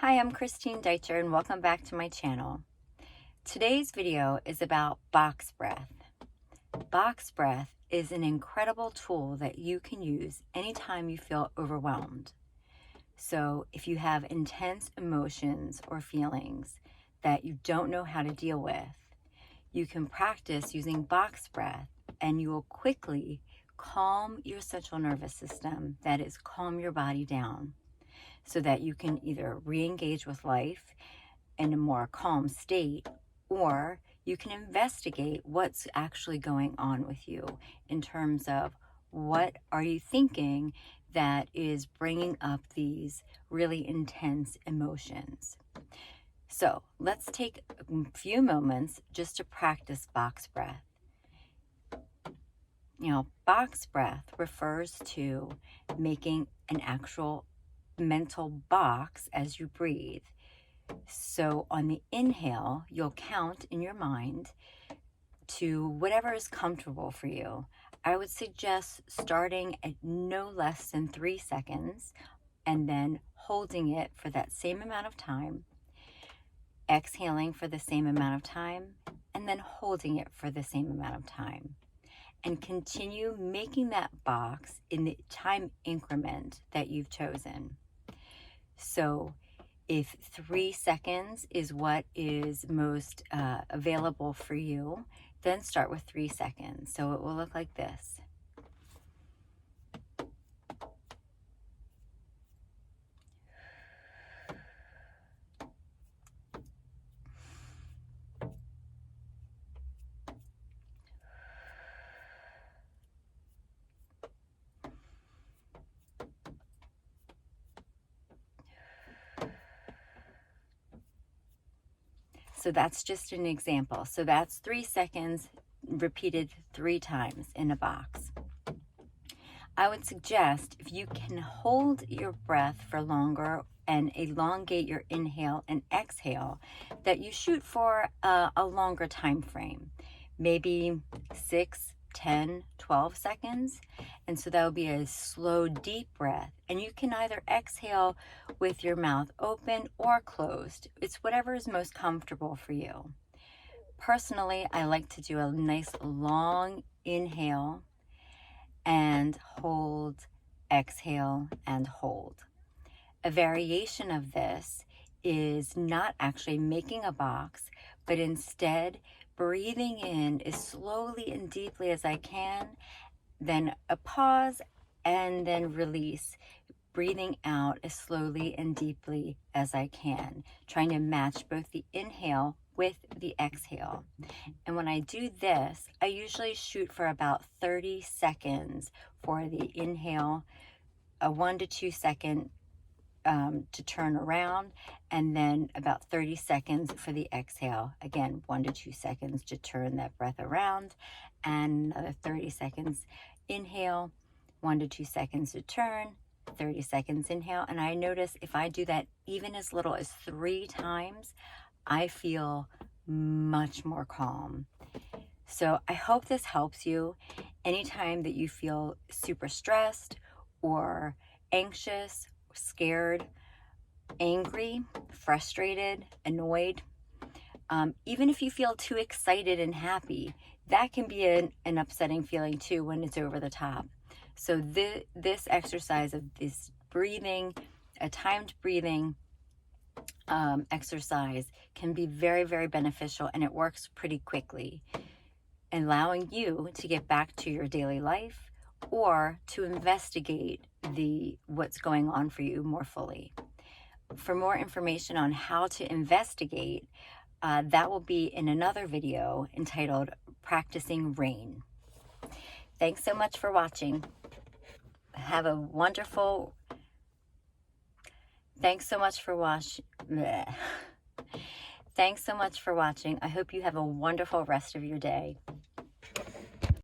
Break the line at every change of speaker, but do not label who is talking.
Hi, I'm Christine Deitcher and welcome back to my channel. Today's video is about box breath. Box breath is an incredible tool that you can use anytime you feel overwhelmed. So if you have intense emotions or feelings that you don't know how to deal with, you can practice using box breath and you will quickly calm your central nervous system, that is, calm your body down, so that you can either re-engage with life in a more calm state, or you can investigate what's actually going on with you in terms of what are you thinking that is bringing up these really intense emotions. So let's take a few moments just to practice box breath. Box breath refers to making an actual mental box as you breathe. So on the inhale, you'll count in your mind to whatever is comfortable for you. I would suggest starting at no less than 3 seconds and then holding it for that same amount of time, exhaling for the same amount of time, and then holding it for the same amount of time. And continue making that box in the time increment that you've chosen. So if 3 seconds is what is most available for you, then start with 3 seconds. So it will look like this. So that's just an example. So that's 3 seconds repeated 3 times in a box. I would suggest if you can hold your breath for longer and elongate your inhale and exhale, that you shoot for a longer time frame, maybe 6, 10, 12 seconds. And so that would be a slow, deep breath. And you can either exhale with your mouth open or closed. It's whatever is most comfortable for you. Personally, I like to do a nice long inhale and hold, exhale, and hold. A variation of this is not actually making a box, but instead breathing in as slowly and deeply as I can, then a pause, and then release, breathing out as slowly and deeply as I can, trying to match both the inhale with the exhale. And when I do this, I usually shoot for about 30 seconds for the inhale, a 1 to 2 second to turn around, and then about 30 seconds for the exhale. Again, 1 to 2 seconds to turn that breath around, and another 30 seconds inhale, 1 to 2 seconds to turn, 30 seconds inhale. And I notice if I do that even as little as 3 times, I feel much more calm. So I hope this helps you anytime that you feel super stressed or anxious, scared, angry, frustrated, annoyed. Even if you feel too excited and happy, that can be an upsetting feeling too when it's over the top. So this exercise of this breathing, a timed breathing exercise can be very, very beneficial, and it works pretty quickly, allowing you to get back to your daily life or to investigate what's going on for you more fully. For more information on how to investigate, that will be in another video entitled Practicing Rain. Thanks so much for watching. Have a wonderful... Thanks so much for Thanks so much for watching. I hope you have a wonderful rest of your day.